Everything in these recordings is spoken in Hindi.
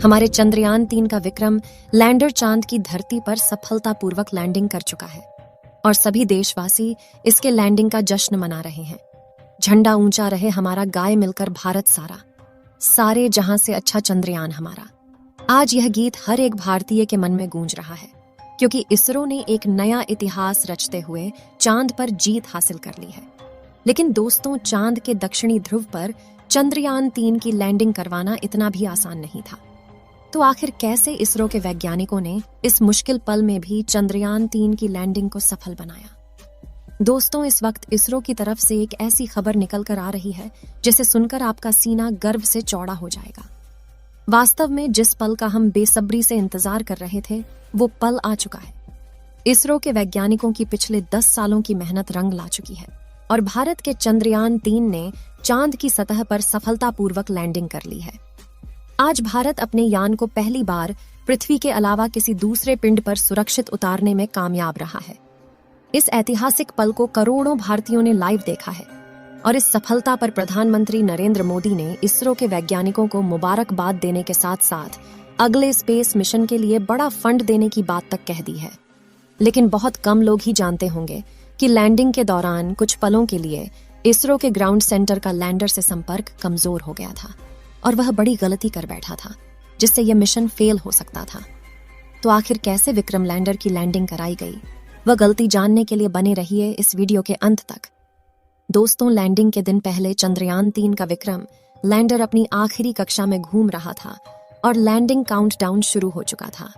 हमारे चंद्रयान-3 का विक्रम लैंडर चांद की धरती पर सफलतापूर्वक लैंडिंग कर चुका है और सभी देशवासी इसके लैंडिंग का जश्न मना रहे हैं। झंडा ऊंचा रहे हमारा, गाए मिलकर भारत सारा, सारे जहां से अच्छा चंद्रयान हमारा। आज यह गीत हर एक भारतीय के मन में गूंज रहा है, क्योंकि इसरो ने एक नया इतिहास रचते हुए चांद पर जीत हासिल कर ली है। लेकिन दोस्तों, चांद के दक्षिणी ध्रुव पर चंद्रयान-3 की लैंडिंग करवाना इतना भी आसान नहीं था। तो आखिर कैसे इसरो के वैज्ञानिकों ने इस मुश्किल पल में भी चंद्रयान-3 की लैंडिंग को सफल बनाया? दोस्तों, इस वक्त इसरो की तरफ से एक ऐसी खबर निकल कर आ रही है जिसे सुनकर आपका सीना गर्व से चौड़ा हो जाएगा। वास्तव में जिस पल का हम बेसब्री से इंतजार कर रहे थे, वो पल आ चुका है। इसरो के वैज्ञानिकों की पिछले 10 सालों की मेहनत रंग ला चुकी है और भारत के चंद्रयान-3 ने चांद की सतह पर सफलतापूर्वक लैंडिंग कर ली है। आज भारत अपने यान को पहली बार पृथ्वी के अलावा किसी दूसरे पिंड पर सुरक्षित उतारने में कामयाब रहा है। इस ऐतिहासिक पल को करोड़ों भारतीयों ने लाइव देखा है और इस सफलता पर प्रधानमंत्री नरेंद्र मोदी ने इसरो के वैज्ञानिकों को मुबारकबाद देने के साथ साथ अगले स्पेस मिशन के लिए बड़ा फंड देने की बात तक कह दी है। लेकिन बहुत कम लोग ही जानते होंगे कि लैंडिंग के दौरान कुछ पलों के लिए इसरो के ग्राउंड सेंटर का लैंडर से संपर्क कमजोर हो गया था और वह बड़ी गलती कर बैठा था, जिससे यह मिशन फेल हो सकता था। तो आखिर कैसे विक्रम लैंडर की लैंडिंग कराई गई, वह गलती जानने के लिए बने रहिए इस वीडियो के अंत तक। दोस्तों, लैंडिंग के दिन पहले चंद्रयान-3 का विक्रम लैंडर अपनी आखिरी कक्षा में घूम रहा था और लैंडिंग काउंटडाउन शुरू हो चुका था।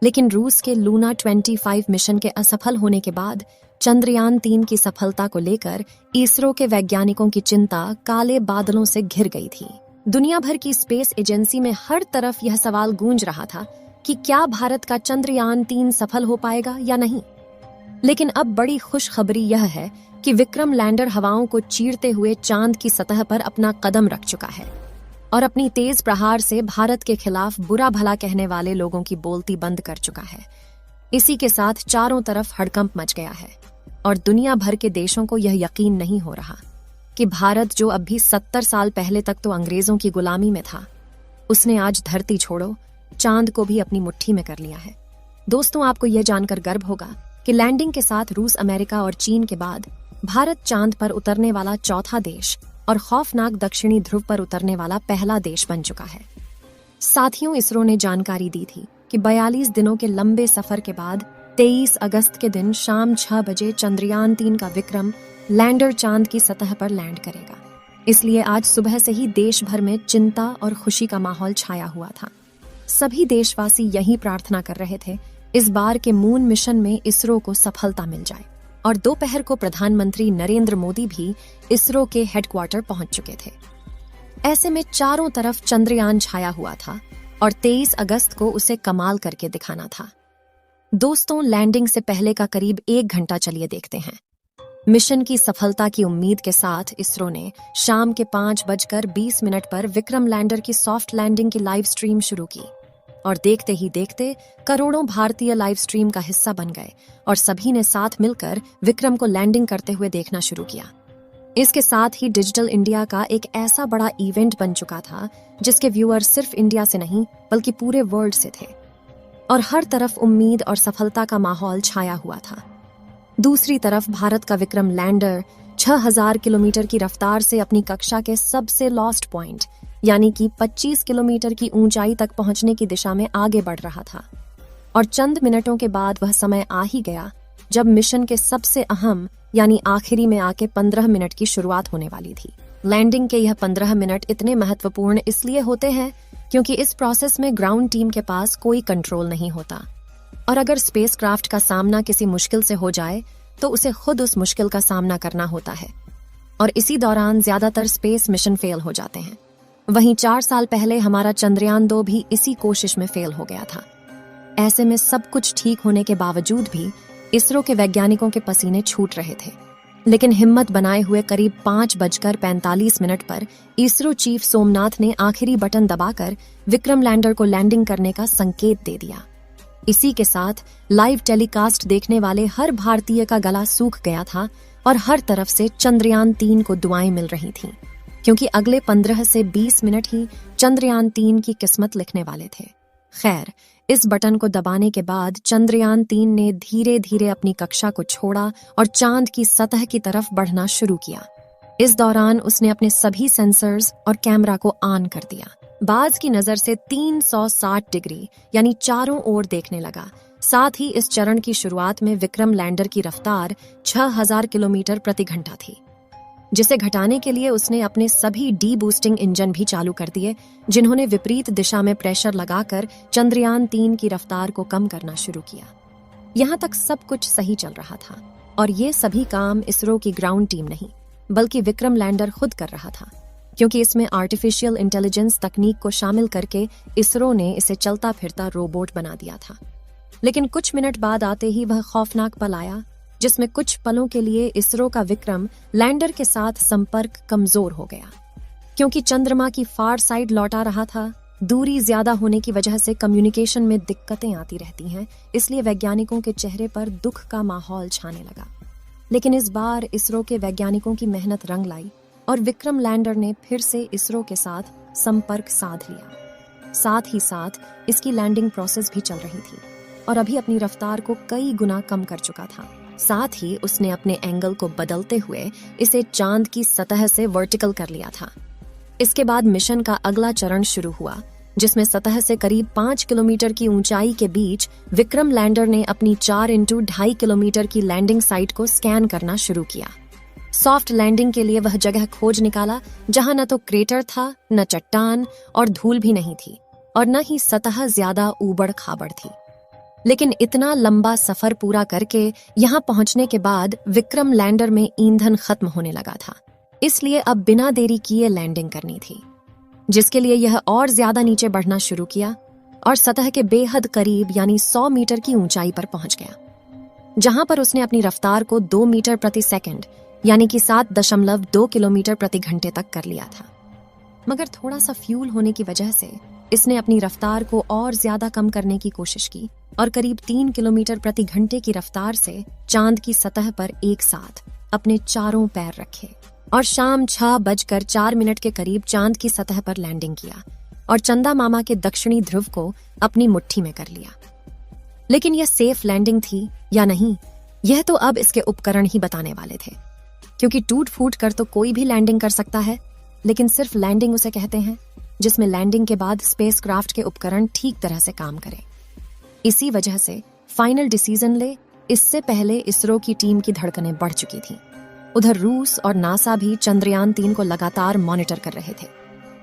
लेकिन रूस के लूना 25 मिशन के असफल होने के बाद चंद्रयान-3 की सफलता को लेकर इसरो के वैज्ञानिकों की चिंता काले बादलों से घिर गई थी। दुनिया भर की स्पेस एजेंसी में हर तरफ यह सवाल गूंज रहा था कि क्या भारत का चंद्रयान-3 सफल हो पाएगा या नहीं। लेकिन अब बड़ी खुशखबरी यह है कि विक्रम लैंडर हवाओं को चीरते हुए चांद की सतह पर अपना कदम रख चुका है और अपनी तेज प्रहार से भारत के खिलाफ बुरा भला कहने वाले लोगों की बोलती बंद कर चुका है। इसी के साथ चारों तरफ हड़कंप मच गया है और दुनिया भर के देशों को यह यकीन नहीं हो रहा कि भारत, जो अब भी 70 साल पहले तक तो अंग्रेजों की गुलामी में था, उसने आज धरती छोड़ो चांद को भी अपनी मुट्ठी में कर लिया है। दोस्तों, आपको यह जानकर गर्व होगा कि लैंडिंग के साथ रूस, अमेरिका और चीन के बाद भारत चांद पर उतरने वाला चौथा देश और खौफनाक दक्षिणी ध्रुव पर उतरने वाला पहला देश बन चुका है। साथियों, इसरो ने जानकारी दी थी कि 42 दिनों के लंबे सफर के बाद 23 अगस्त के दिन शाम 6 बजे चंद्रयान-3 का विक्रम लैंडर चांद की सतह पर लैंड करेगा। इसलिए आज सुबह से ही देश भर में चिंता और खुशी का माहौल छाया हुआ था। सभी देशवासी यही प्रार्थना कर रहे थे इस बार के मून मिशन में इसरो को सफलता मिल जाए। और दोपहर को प्रधानमंत्री नरेंद्र मोदी भी इसरो के हेडक्वार्टर पहुंच चुके थे। ऐसे में चारों तरफ चंद्रयान छाया हुआ था और 23 अगस्त को उसे कमाल करके दिखाना था। दोस्तों, लैंडिंग से पहले का करीब 1 घंटा चलिए देखते हैं। मिशन की सफलता की उम्मीद के साथ इसरो ने शाम के 5:20 पर विक्रम लैंडर की सॉफ्ट लैंडिंग की लाइव स्ट्रीम शुरू की और देखते ही देखते करोड़ों भारतीय लाइव स्ट्रीम का हिस्सा बन गए और सभी ने साथ मिलकर विक्रम को लैंडिंग करते हुए देखना शुरू किया। इसके साथ ही डिजिटल इंडिया का एक ऐसा बड़ा इवेंट बन चुका था जिसके व्यूअर सिर्फ इंडिया से नहीं बल्कि पूरे वर्ल्ड से थे और हर तरफ उम्मीद और सफलता का माहौल छाया हुआ था। दूसरी तरफ भारत का विक्रम लैंडर 6000 किलोमीटर की रफ्तार से अपनी कक्षा के सबसे लॉस्ट पॉइंट यानी कि 25 किलोमीटर की ऊंचाई तक पहुंचने की दिशा में आगे बढ़ रहा था और चंद मिनटों के बाद वह समय आ ही गया जब मिशन के सबसे अहम यानी आखिरी में आके 15 मिनट की शुरुआत होने वाली थी। लैंडिंग के यह 15 मिनट इतने महत्वपूर्ण इसलिए होते हैं क्योंकि इस प्रोसेस में ग्राउंड टीम के पास कोई कंट्रोल नहीं होता और अगर स्पेसक्राफ्ट का सामना किसी मुश्किल से हो जाए तो उसे खुद उस मुश्किल का सामना करना होता है और इसी दौरान ज्यादातर स्पेस मिशन फेल हो जाते हैं। वहीं 4 साल पहले हमारा चंद्रयान-2 भी इसी कोशिश में फेल हो गया था। ऐसे में सब कुछ ठीक होने के बावजूद भी इसरो के वैज्ञानिकों के पसीने छूट रहे थे। लेकिन हिम्मत बनाए हुए करीब 5:45 पर इसरो चीफ सोमनाथ ने आखिरी बटन दबाकर विक्रम लैंडर को लैंडिंग करने का संकेत दे दिया। इसी के साथ लाइव टेलीकास्ट देखने वाले हर भारतीय का गला सूख गया था और हर तरफ से चंद्रयान-3 को दुआएं मिल रही थीं, क्योंकि अगले 15 से 20 मिनट ही चंद्रयान-3 की किस्मत लिखने वाले थे। खैर, इस बटन को दबाने के बाद चंद्रयान-3 ने धीरे धीरे अपनी कक्षा को छोड़ा और चांद की सतह की तरफ बढ़ना शुरू किया। इस दौरान उसने अपने सभी सेंसर्स और कैमरा को ऑन कर दिया। बाज की नजर से 360 डिग्री यानी चारों ओर देखने लगा। साथ ही इस चरण की शुरुआत में विक्रम लैंडर की रफ्तार 6000 किलोमीटर प्रति घंटा थी, जिसे घटाने के लिए उसने अपने सभी डी बूस्टिंग इंजन भी चालू कर दिए, जिन्होंने विपरीत दिशा में प्रेशर लगाकर चंद्रयान-3 की रफ्तार को कम करना शुरू किया। यहाँ तक सब कुछ सही चल रहा था और ये सभी काम इसरो की ग्राउंड टीम नहीं बल्कि विक्रम लैंडर खुद कर रहा था, क्योंकि इसमें आर्टिफिशियल इंटेलिजेंस तकनीक को शामिल करके इसरो ने इसे चलता फिरता रोबोट बना दिया था। लेकिन कुछ मिनट बाद आते ही वह खौफनाक पल आया, जिसमें कुछ पलों के लिए इसरो का विक्रम लैंडर के साथ संपर्क कमजोर हो गया। क्योंकि चंद्रमा की फार साइड लौटा रहा था, दूरी ज्यादा होने की वजह से कम्युनिकेशन में दिक्कतें आती रहती हैं, इसलिए वैज्ञानिकों के चेहरे पर दुख का माहौल छाने लगा। लेकिन इस बार इसरो के वैज्ञानिकों की मेहनत रंग लाई और विक्रम लैंडर ने फिर से इसरो के साथ संपर्क साध लिया। साथ ही साथ इसकी लैंडिंग प्रोसेस भी चल रही थी और अभी अपनी रफ्तार को कई गुना कम कर चुका था। साथ ही उसने अपने एंगल को बदलते हुए इसे चांद की सतह से वर्टिकल कर लिया था। इसके बाद मिशन का अगला चरण शुरू हुआ, जिसमें सतह से करीब 5 किलोमीटर की ऊंचाई के बीच विक्रम लैंडर ने अपनी 4x2.5 किलोमीटर की लैंडिंग साइट को स्कैन करना शुरू किया। सॉफ्ट लैंडिंग के लिए वह जगह खोज निकाला जहां न तो क्रेटर था, न चट्टान और धूल भी नहीं थी और न ही सतह ज्यादा ऊबड़ खाबड़ थी। लेकिन इतना लंबा सफर पूरा करके यहां पहुंचने के बाद विक्रम लैंडर में ईंधन खत्म होने लगा था, इसलिए अब बिना देरी किए लैंडिंग करनी थी, जिसके लिए यह और ज्यादा नीचे बढ़ना शुरू किया और सतह के बेहद करीब यानी 100 मीटर की ऊंचाई पर पहुंच गया, जहां पर उसने अपनी रफ्तार को 2 मीटर प्रति सेकंड यानी कि 7.2 किलोमीटर प्रति घंटे तक कर लिया था। मगर थोड़ा सा फ्यूल होने की वजह से इसने अपनी रफ्तार को और ज्यादा कम करने की कोशिश की और करीब 3 किलोमीटर प्रति घंटे की रफ्तार से चांद की सतह पर एक साथ अपने चारों पैर रखे और शाम 6:04 के करीब चांद की सतह पर लैंडिंग किया और चंदा मामा के दक्षिणी ध्रुव को अपनी मुट्ठी में कर लिया। लेकिन यह सेफ लैंडिंग थी या नहीं, यह तो अब इसके उपकरण ही बताने वाले थे, क्योंकि टूट फूट कर तो कोई भी लैंडिंग कर सकता है, लेकिन सिर्फ लैंडिंग उसे कहते हैं जिसमें लैंडिंग के बाद स्पेसक्राफ्ट के उपकरण ठीक तरह से काम करें। इसी वजह से फाइनल डिसीजन ले, इससे पहले इसरो की टीम की धड़कनें बढ़ चुकी थी। उधर रूस और नासा भी चंद्रयान-3 को लगातार मॉनिटर कर रहे थे।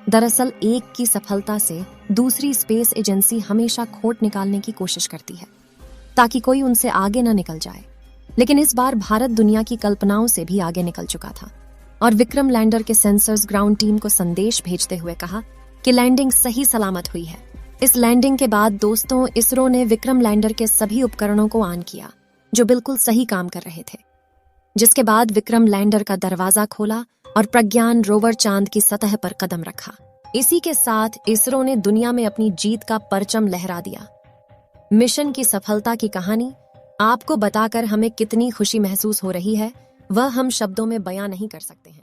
दरअसल एक की सफलता से दूसरी स्पेस एजेंसी हमेशा खोट निकालने की कोशिश करती है ताकि कोई उनसे आगे न निकल जाए। लेकिन इस बार भारत दुनिया की कल्पनाओं से भी आगे निकल चुका था और विक्रम लैंडर के सेंसर्स ग्राउंड टीम को संदेश भेजते हुए कहा कि लैंडिंग सही सलामत हुई है। इस लैंडिंग के बाद दोस्तों, इसरो ने विक्रम लैंडर के सभी उपकरणों को ऑन किया जो बिल्कुल सही काम कर रहे थे, जिसके बाद विक्रम लैंडर का दरवाजा खोला और प्रज्ञान रोवर चांद की सतह पर कदम रखा। इसी के साथ इसरो ने दुनिया में अपनी जीत का परचम लहरा दिया। मिशन की सफलता की कहानी आपको बताकर हमें कितनी खुशी महसूस हो रही है, वह हम शब्दों में बयां नहीं कर सकते हैं।